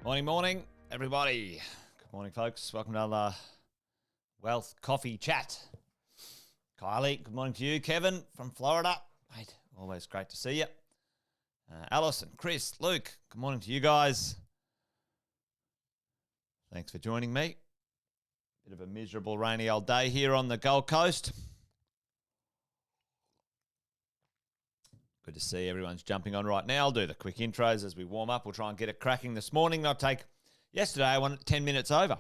Morning, morning, everybody. Good morning, folks. Welcome to another Wealth Coffee Chat. Kylie, good morning to you. Kevin from Florida. Mate, always great to see you. Alison, Chris, Luke, good morning to you guys. Thanks for joining me. Bit of a miserable, rainy old day here on the Gold Coast. Good to see everyone's jumping on right now. I'll do the quick intros as we warm up. We'll try and get it cracking this morning. Yesterday I wanted 10 minutes over.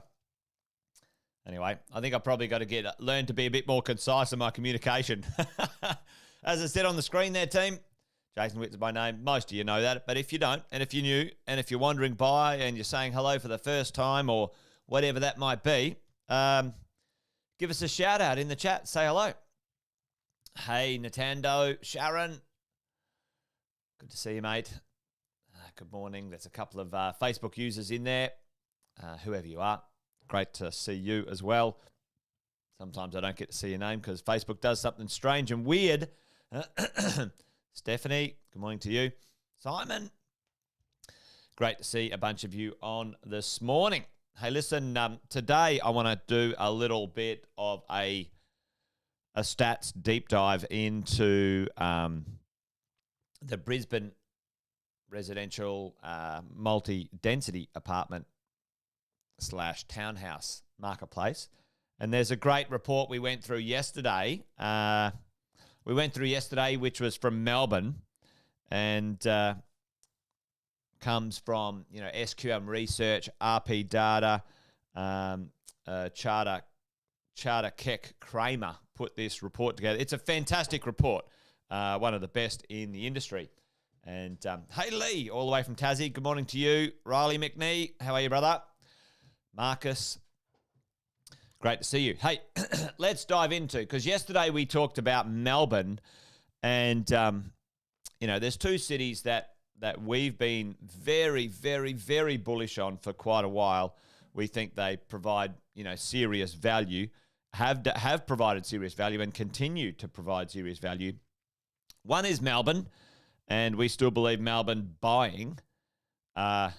Anyway, I think I've probably got to learn to be a bit more concise in my communication. As I said on the screen there, team, Jason Witt's my name. Most of you know that. But if you don't, and if you're new, and if you're wandering by and you're saying hello for the first time or whatever that might be, give us a shout out in the chat. Say hello. Hey, Nintendo, Sharon. Good to see you, mate. Good morning. There's a couple of Facebook users in there, whoever you are. Great to see you as well. Sometimes I don't get to see your name because Facebook does something strange and weird. Stephanie, good morning to you. Simon, great to see a bunch of you on this morning. Hey, listen, today I want to do a little bit of a stats deep dive into the Brisbane residential multi-density apartment / townhouse marketplace. And there's a great report we went through yesterday. Which was from Melbourne, and comes from SQM Research, RP Data, Charter Keck Kramer put this report together. It's a fantastic report. One of the best in the industry. And hey, Lee, all the way from Tassie. Good morning to you. Riley McNee, how are you, brother? Marcus, great to see you. Hey, let's dive into, because yesterday we talked about Melbourne, and, there's two cities that we've been very, very, very bullish on for quite a while. We think they provide, serious value, have provided serious value and continue to provide serious value. One is Melbourne, and we still believe Melbourne buying. It's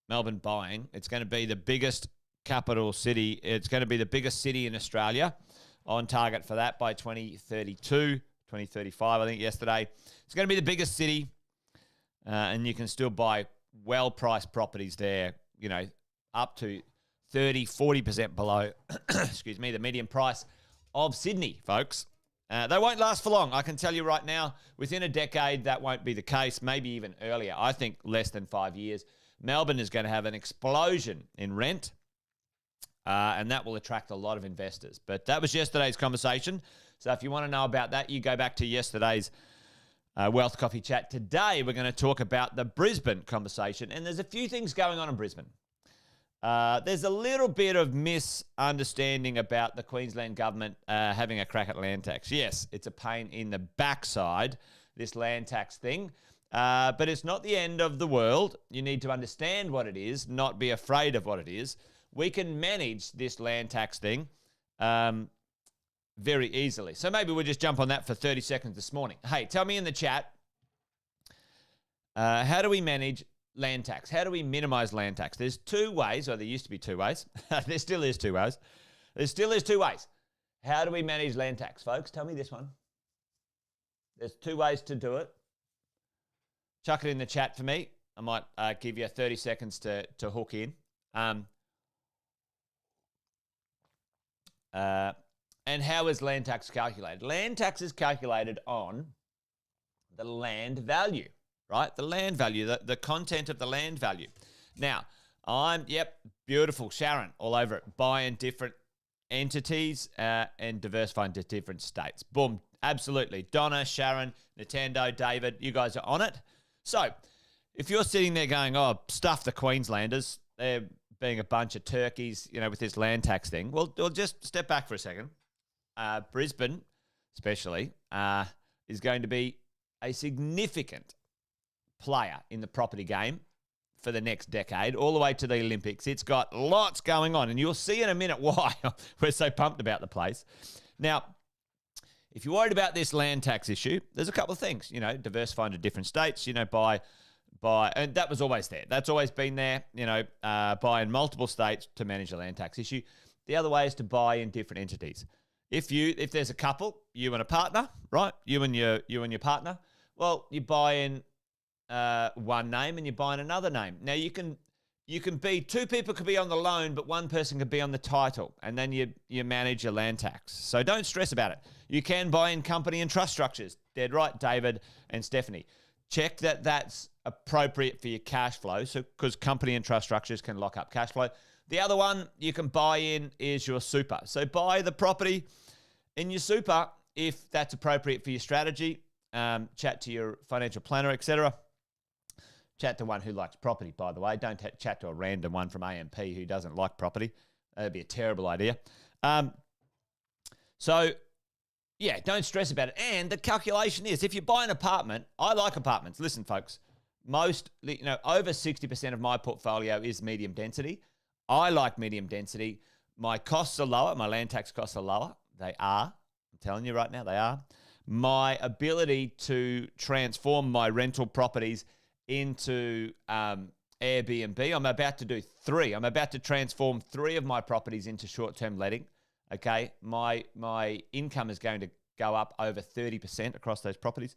going to be the biggest capital city. It's going to be the biggest city in Australia, on target for that by 2032, 2035, I think yesterday. It's going to be the biggest city, and you can still buy well-priced properties there, up to 30, 40% below, excuse me, the median price of Sydney, folks. They won't last for long. I can tell you right now, within a decade, that won't be the case, maybe even earlier. I think less than 5 years. Melbourne is going to have an explosion in rent, and that will attract a lot of investors. But that was yesterday's conversation. So if you want to know about that, you go back to yesterday's Wealth Coffee Chat. Today, we're going to talk about the Brisbane conversation, and there's a few things going on in Brisbane. There's a little bit of misunderstanding about the Queensland government having a crack at land tax. Yes, it's a pain in the backside, this land tax thing, but it's not the end of the world. You need to understand what it is, not be afraid of what it is. We can manage this land tax thing very easily. So maybe we'll just jump on that for 30 seconds this morning. Hey, tell me in the chat, how do we manage land tax? How do we minimize land tax? There's two ways, or there used to be two ways. There still is two ways. There still is two ways. How do we manage land tax, folks? Tell me this one. There's two ways to do it. Chuck it in the chat for me. I might give you 30 seconds to hook in. And how is land tax calculated? Land tax is calculated on the land value. Right? The land value, the content of the land value. Now, beautiful. Sharon, all over it. Buying different entities and diversifying to different states. Boom. Absolutely. Donna, Sharon, Nintendo, David, you guys are on it. So, if you're sitting there going, oh, stuff the Queenslanders, they're being a bunch of turkeys, with this land tax thing, well, just step back for a second. Brisbane, especially, is going to be a significant player in the property game for the next decade, all the way to the Olympics. It's got lots going on, and you'll see in a minute why we're so pumped about the place. Now, if you're worried about this land tax issue, there's a couple of things, diversifying to different states, buy buy, and that was always there. That's always been there, buy in multiple states to manage the land tax issue. The other way is to buy in different entities. If there's a couple, you and a partner, right? You and your partner, well, you buy in one name and you buy in another name. Now you can be, two people could be on the loan, but one person could be on the title, and then you manage your land tax. So don't stress about it. You can buy in company and trust structures. Dead right, David and Stephanie. Check that that's appropriate for your cash flow, so because company and trust structures can lock up cash flow. The other one you can buy in is your super. So buy the property in your super if that's appropriate for your strategy. Chat to your financial planner, etc. Chat to one who likes property, by the way. Don't chat to a random one from AMP who doesn't like property. That'd be a terrible idea. So, yeah, don't stress about it. And the calculation is, if you buy an apartment, I like apartments. Listen, folks, over 60% of my portfolio is medium density. I like medium density. My costs are lower. My land tax costs are lower. They are. I'm telling you right now, they are. My ability to transform my rental properties into Airbnb. I'm about to do 3. I'm about to transform 3 of my properties into short-term letting. Okay, my income is going to go up over 30% across those properties.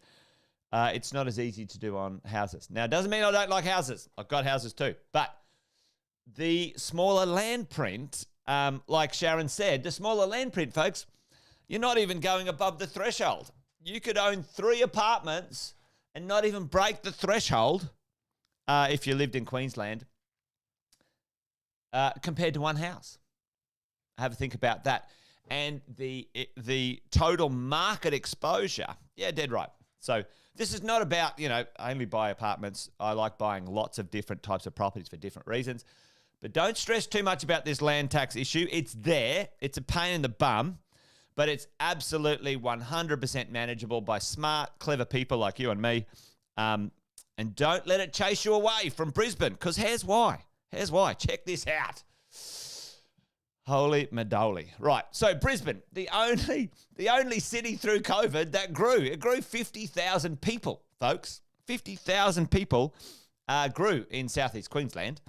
It's not as easy to do on houses. Now, it doesn't mean I don't like houses. I've got houses too. But the smaller land print, like Sharon said, the smaller land print, folks, you're not even going above the threshold. You could own 3 apartments and not even break the threshold if you lived in Queensland compared to one house. Have a think about that. And the total market exposure, yeah, dead right. So this is not about, I only buy apartments. I like buying lots of different types of properties for different reasons. But don't stress too much about this land tax issue. It's there. It's a pain in the bum. But it's absolutely 100% manageable by smart, clever people like you and me. And don't let it chase you away from Brisbane, because here's why. Check this out. Holy madoli. Right, so Brisbane, the only city through COVID that grew. It grew 50,000 people, folks. 50,000 people grew in southeast Queensland.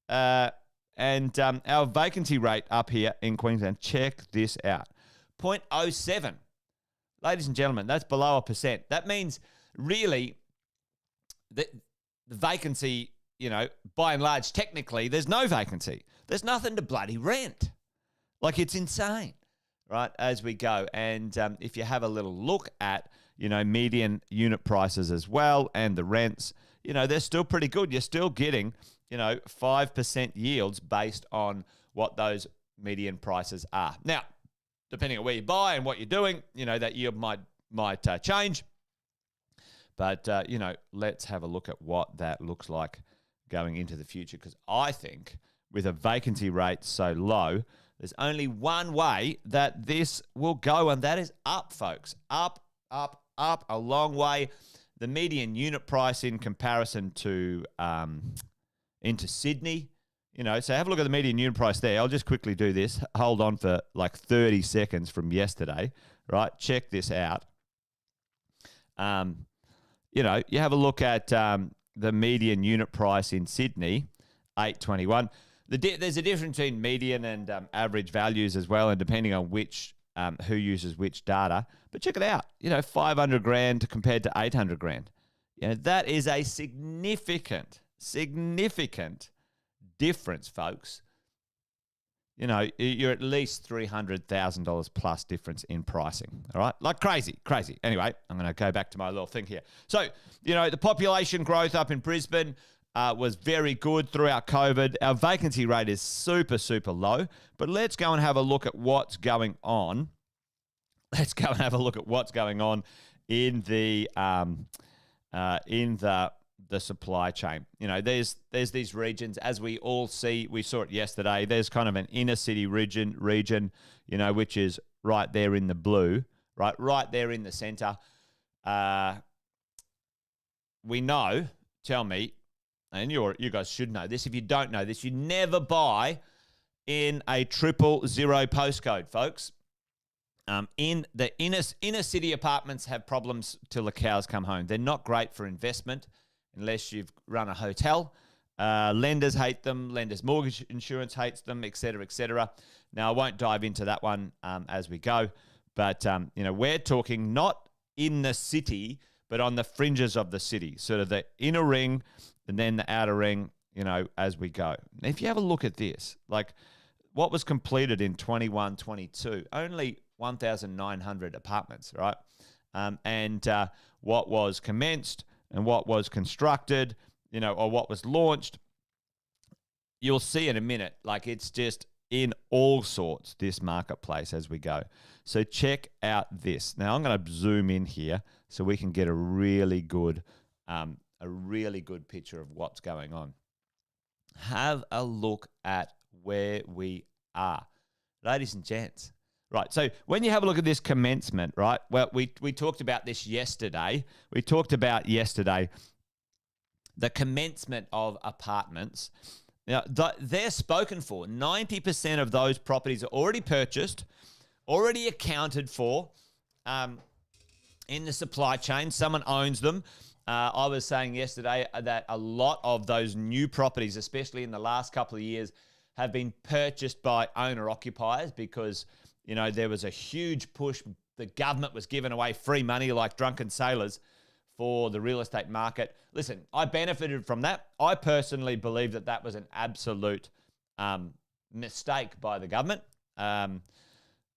And our vacancy rate up here in Queensland, check this out. 0.07. Ladies and gentlemen, that's below 1%. That means really the vacancy, by and large, technically, there's no vacancy. There's nothing to bloody rent. Like, it's insane, right, as we go. And if you have a little look at, median unit prices as well and the rents, they're still pretty good. You're still getting, 5% yields based on what those median prices are. Now, depending on where you buy and what you're doing, that yield might change. But, let's have a look at what that looks like going into the future. Because I think with a vacancy rate so low, there's only one way that this will go, and that is up, folks. Up, a long way. The median unit price in comparison to into Sydney, so have a look at the median unit price there. I'll just quickly do this. Hold on for like 30 seconds from yesterday, right? Check this out. You have a look at the median unit price in Sydney, 821. There's a difference between median and average values as well, and depending on which who uses which data. But check it out. 500 grand compared to 800 grand. That is a significant difference, folks. You're at least $300,000 plus difference in pricing. All right, like crazy. Anyway, I'm going to go back to my little thing here. So, the population growth up in Brisbane was very good throughout COVID. Our vacancy rate is super, super low. But let's go and have a look at what's going on. Let's go and have a look at what's going on in the supply chain. There's these regions, as we all see. We saw it yesterday. There's kind of an inner city region, which is right there in the blue, right there in the center. We know. Tell me, and you guys should know this. If you don't know this, you never buy in a 000 postcode, folks. In the inner city apartments have problems till the cows come home. They're not great for investment. unless you've run a hotel. Lenders hate them. Lenders' mortgage insurance hates them, et cetera, et cetera. Now, I won't dive into that one as we go, but, we're talking not in the city, but on the fringes of the city, sort of the inner ring and then the outer ring, as we go. If you have a look at this, like what was completed in 21, 22, only 1,900 apartments, right? And what was commenced and what was constructed, or what was launched, you'll see in a minute, like it's just in all sorts, this marketplace as we go. So check out this. Now I'm going to zoom in here so we can get a really good picture of what's going on. Have a look at where we are, ladies and gents. Right, so when you have a look at this commencement, right, well, we talked about this yesterday. We talked about yesterday the commencement of apartments. Now, they're spoken for. 90% of those properties are already purchased, already accounted for in the supply chain. Someone owns them. I was saying yesterday that a lot of those new properties, especially in the last couple of years, have been purchased by owner-occupiers because, there was a huge push. The government was giving away free money like drunken sailors for the real estate market. Listen, I benefited from that. I personally believe that was an absolute mistake by the government. And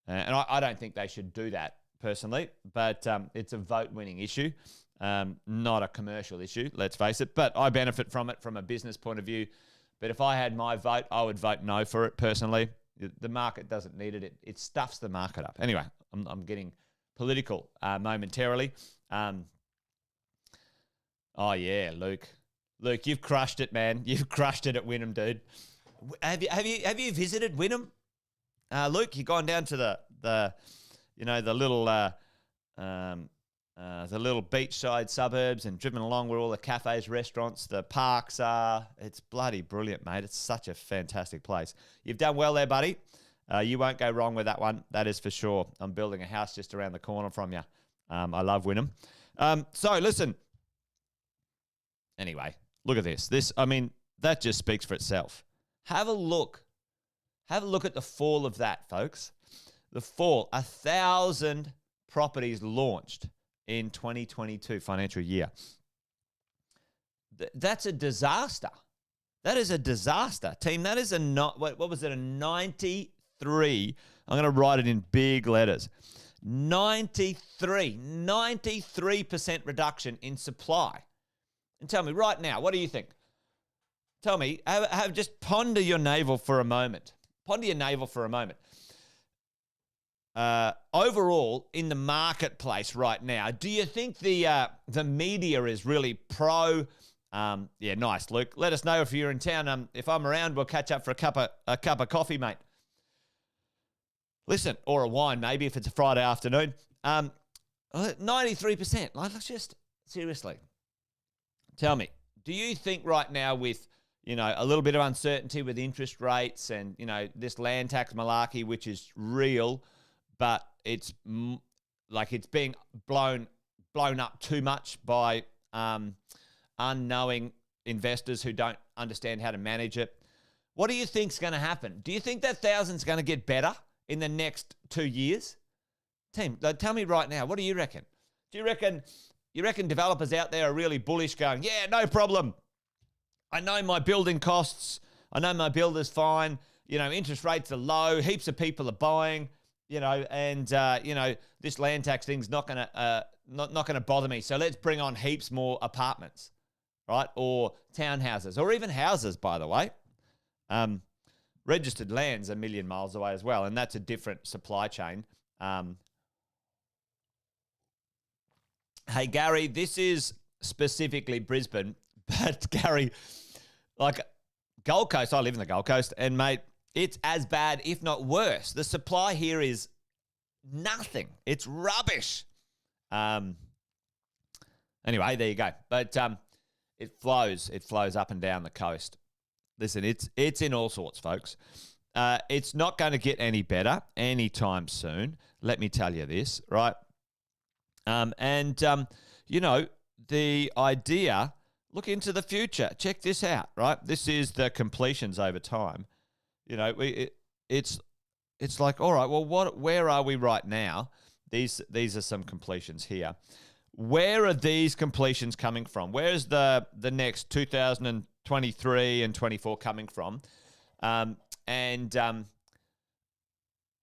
I don't think they should do that personally, but it's a vote-winning issue, not a commercial issue, let's face it. But I benefit from it from a business point of view. But if I had my vote, I would vote no for it personally. The market doesn't need it. It stuffs the market up. Anyway, I'm getting political momentarily. Oh, yeah, Luke. Luke, you've crushed it, man. You've crushed it at Wynnum, dude. Have you visited Wynnum? Luke, you gone down to the little beachside suburbs and driven along where all the cafes, restaurants, the parks are. It's bloody brilliant, mate. It's such a fantastic place. You've done well there, buddy. You won't go wrong with that one. That is for sure. I'm building a house just around the corner from you. I love Wynnum. So listen. Anyway, look at this. That just speaks for itself. Have a look. Have a look at the fall of that, folks. The fall. 1,000 properties launched in 2022 financial year. That's a disaster. That is a disaster, team. That is what was it? A 93. I'm going to write it in big letters. 93% reduction in supply. And tell me right now, what do you think? Tell me, just ponder your navel for a moment. Ponder your navel for a moment. Overall, in the marketplace right now, do you think the media is really pro? Yeah, nice, Luke. Let us know if you're in town. If I'm around, we'll catch up for a cup of coffee, mate. Listen, or a wine, maybe if it's a Friday afternoon. 93%. Like, let's just seriously tell me. Do you think right now, with a little bit of uncertainty with interest rates and this land tax malarkey, which is real, but it's being blown up too much by unknowing investors who don't understand how to manage it. What do you think's going to happen? Do you think that 1,000's going to get better in the next 2 years? Team, tell me right now. What do you reckon? Do you reckon developers out there are really bullish, going, yeah, no problem. I know my building costs. I know my builder's fine. Interest rates are low. Heaps of people are buying. This land tax thing's not gonna bother me. So let's bring on heaps more apartments, right? Or townhouses, or even houses, by the way. Registered land's a million miles away as well, and that's a different supply chain. Hey, Gary, this is specifically Brisbane, but Gary, like Gold Coast, I live in the Gold Coast, and mate, it's as bad, if not worse. The supply here is nothing. It's rubbish. Anyway, there you go. But it flows up and down the coast. Listen, it's in all sorts, folks. It's not going to get any better anytime soon. Let me tell you this, right? The idea, look into the future. Check this out, right? This is the completions over time. You know, it's like, all right, well, where are we right now? These are some completions here. Where are these completions coming from? Where is the next 2023 and 24 coming from?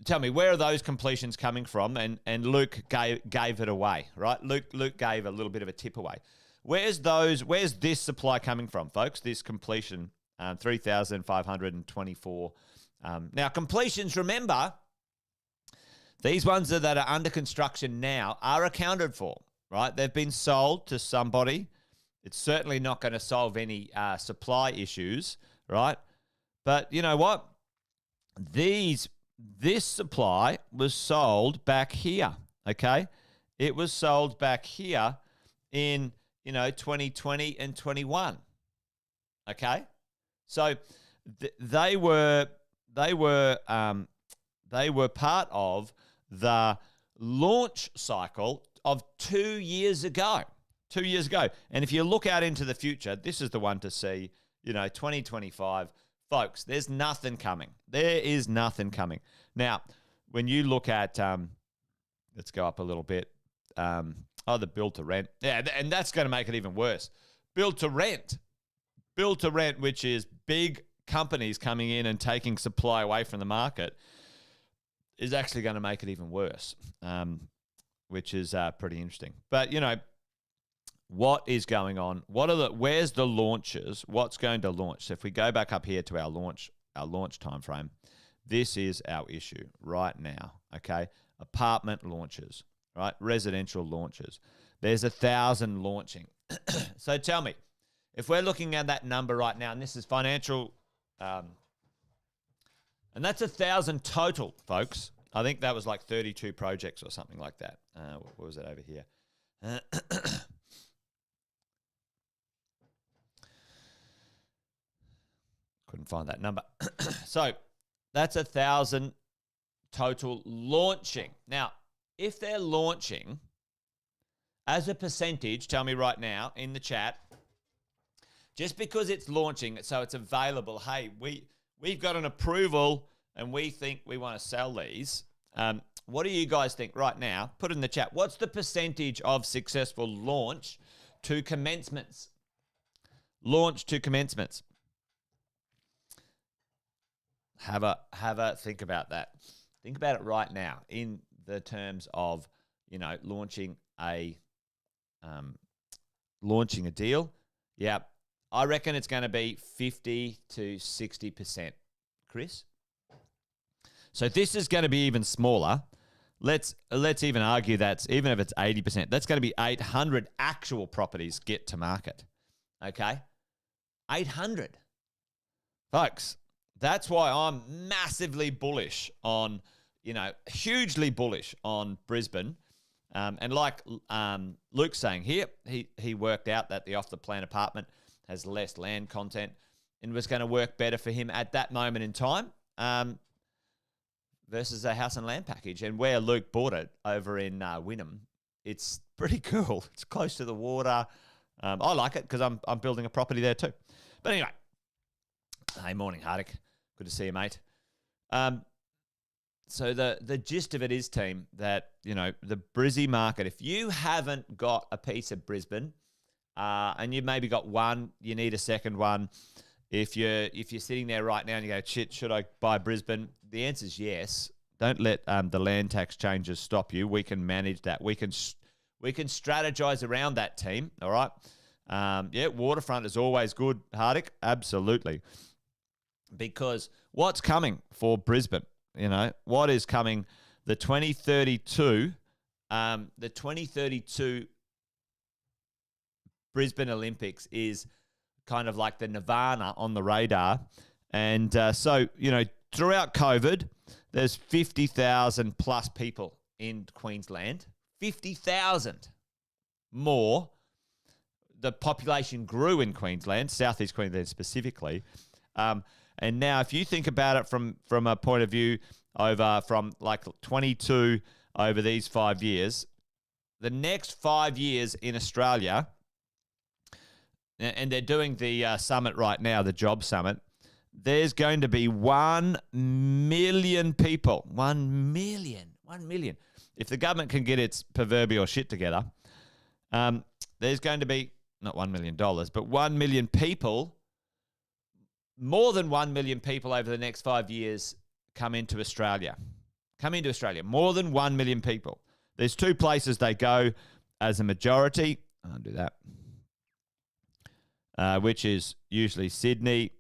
Tell me, where are those completions coming from? And Luke gave it away, right? Luke gave a little bit of a tip away. Where's this supply coming from, folks? This completion, 3,524. Now, completions, remember, these ones that are under construction now are accounted for, right? They've been sold to somebody. It's certainly not going to solve any supply issues, right? But you know what? This supply was sold back here, okay? It was sold back here in 2020 and 21. Okay, so they were part of the launch cycle of 2 years ago. 2 years ago, and if you look out into the future, this is the one to see. 2025, folks. There's nothing coming. There is nothing coming. Now, when you look at, let's go up a little bit. The build to rent. Yeah, and that's going to make it even worse. Build to rent, which is big companies coming in and taking supply away from the market, is actually going to make it even worse, which is pretty interesting. But, what is going on? Where's the launches? What's going to launch? So if we go back up here to our launch time frame, this is our issue right now, okay? Apartment launches. Right, residential launches. There's 1,000 launching. So tell me, if we're looking at that number right now, and this is financial, and that's 1,000 total, folks. I think that was like 32 projects or something like that. What was it over here? Couldn't find that number. So that's 1,000 total launching. Now, if they're launching, as a percentage, tell me right now in the chat, just because it's launching, so it's available, hey, we've got an approval and we think we want to sell these. What do you guys think right now? Put in the chat. What's the percentage of successful launch to commencements? Launch to commencements. Have a think about that. Think about it right now in the terms of, launching a deal. Yeah, I reckon it's going to be 50 to 60%, Chris. So this is going to be even smaller. Let's even argue that's, even if it's 80%, that's going to be 800 actual properties get to market. Okay? 800. Folks, that's why I'm massively bullish on, hugely bullish on Brisbane. And like Luke's saying here, he worked out that the off-the-plan apartment has less land content and was going to work better for him at that moment in time versus a house and land package. And where Luke bought it over in Wynnum, it's pretty cool. It's close to the water. I like it because I'm building a property there too. But anyway, hey, morning, Hardik. Good to see you, mate. So the gist of it is, team, that, the Brizzy market, if you haven't got a piece of Brisbane and you maybe got one, you need a second one. If you're sitting there right now and you go, shit, should I buy Brisbane? The answer is yes. Don't let the land tax changes stop you. We can manage that. We can strategize around that, team. All right. Waterfront is always good, Hardik. Absolutely. Because what's coming for Brisbane? What is coming? The 2032 Brisbane Olympics is kind of like the nirvana on the radar. And so, throughout COVID, there's 50,000 plus people in Queensland. 50,000 more. The population grew in Queensland, Southeast Queensland specifically. And now if you think about it from a point of view from like 22 over these 5 years, the next 5 years in Australia, and they're doing the summit right now, the job summit. There's going to be 1 million people. 1 million. 1 million. If the government can get its proverbial shit together, there's going to be, not $1 million, but 1 million people, more than 1 million people over the next 5 years come into Australia. More than 1 million people. There's 2 places they go as a majority. I'll do that. Which is usually Sydney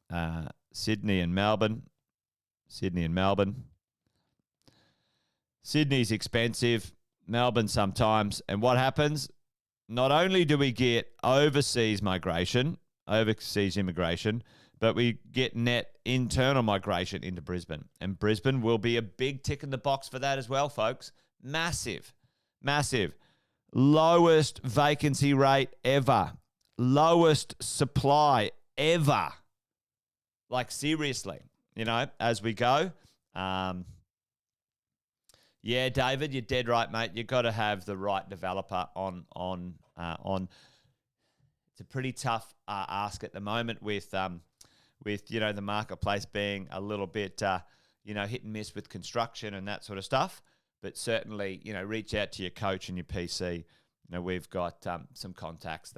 and Melbourne. Sydney's expensive, Melbourne sometimes. And what happens? Not only do we get overseas immigration, but we get net internal migration into Brisbane. And Brisbane will be a big tick in the box for that as well, folks. Massive. Lowest vacancy rate ever. Lowest supply ever. Like, seriously, as we go. Yeah, David, you're dead right, mate. You've got to have the right developer on. It's a pretty tough ask at the moment with the marketplace being a little bit hit and miss with construction and that sort of stuff. But certainly, reach out to your coach and your PC. We've got some contacts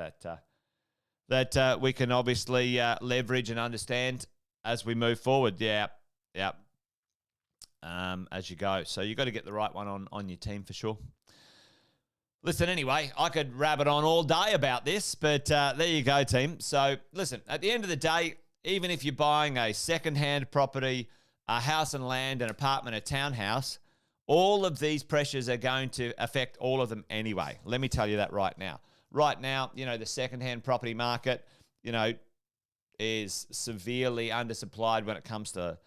that we can obviously leverage and understand as we move forward. Yeah. As you go. So you've got to get the right one on your team for sure. Listen, anyway, I could rabbit on all day about this, but there you go, team. So listen, at the end of the day, even if you're buying a second-hand property, a house and land, an apartment, a townhouse, all of these pressures are going to affect all of them anyway. Let me tell you that right now. Right now, the second-hand property market, is severely undersupplied when it comes to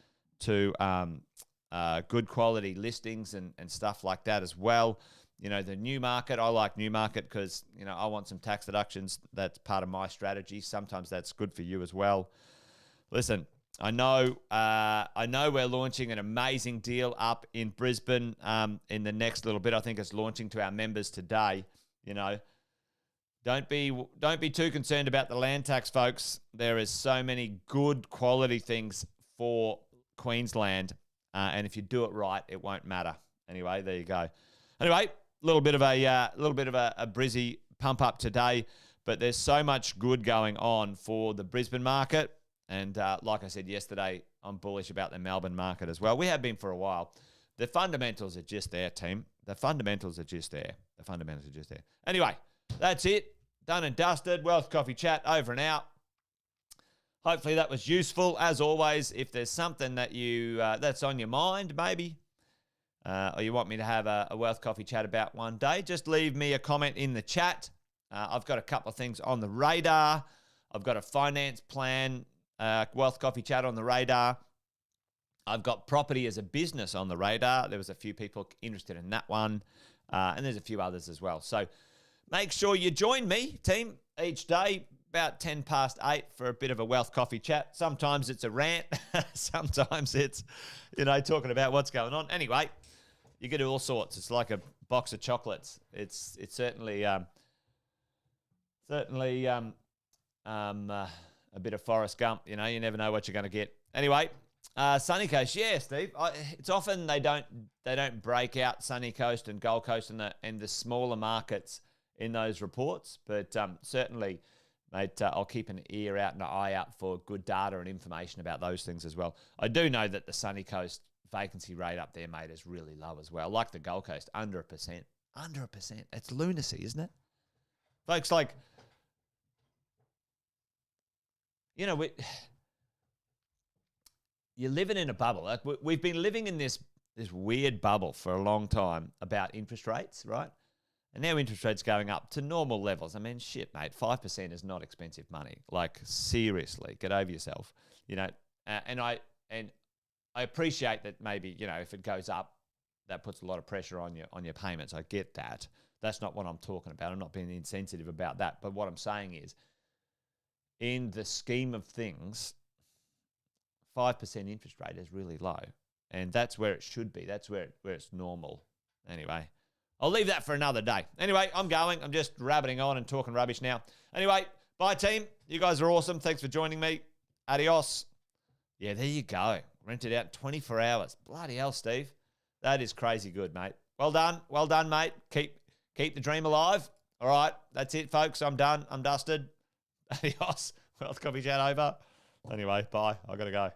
good quality listings and stuff like that as well. The new market, I like new market because, I want some tax deductions. That's part of my strategy. Sometimes that's good for you as well. Listen, I know we're launching an amazing deal up in Brisbane in the next little bit. I think it's launching to our members today. Don't be too concerned about the land tax, folks. There is so many good quality things for Queensland. And if you do it right, it won't matter. Anyway, there you go. Anyway, a little bit of a Brizzy pump up today, but there's so much good going on for the Brisbane market. And like I said yesterday, I'm bullish about the Melbourne market as well. We have been for a while. The fundamentals are just there, team. The fundamentals are just there. Anyway, that's it. Done and dusted. Wealth Coffee Chat over and out. Hopefully that was useful. As always, if there's something that that's on your mind, maybe, or you want me to have a Wealth Coffee Chat about one day, just leave me a comment in the chat. I've got a couple of things on the radar. I've got a finance plan, Wealth Coffee Chat on the radar. I've got property as a business on the radar. There was a few people interested in that one, and there's a few others as well. So make sure you join me, team, each day, about 10 past 8 for a bit of a Wealth Coffee Chat. Sometimes it's a rant. Sometimes it's, talking about what's going on. Anyway, you get all sorts. It's like a box of chocolates. It's certainly a bit of Forrest Gump. You never know what you're going to get. Anyway, Sunny Coast, yeah, Steve. It's often they don't break out Sunny Coast and Gold Coast and the smaller markets in those reports, but certainly, mate, I'll keep an ear out and an eye out for good data and information about those things as well. I do know that the Sunny Coast vacancy rate up there, mate, is really low as well. Like the Gold Coast, under 1%. Under 1%. It's lunacy, isn't it? Folks, you're living in a bubble. Like we've been living in this weird bubble for a long time about interest rates, right? And now interest rates going up to normal levels. I mean, shit, mate, 5% is not expensive money. Like, seriously, get over yourself. And I appreciate that maybe, if it goes up, that puts a lot of pressure on your payments. I get that. That's not what I'm talking about. I'm not being insensitive about that. But what I'm saying is, in the scheme of things, 5% interest rate is really low. And that's where it should be. That's where it's normal. Anyway, I'll leave that for another day. Anyway, I'm just rabbiting on and talking rubbish now. Anyway, Bye, team. You guys are awesome. Thanks for joining me. Adios. Yeah, there you go. Rented out 24 hours. Bloody hell, Steve. That is crazy good, mate. Well done. Well done, mate. Keep the dream alive. All right. That's it, folks. I'm done. I'm dusted. Adios. Wealth Coffee Chat over. Anyway, bye. I got to go.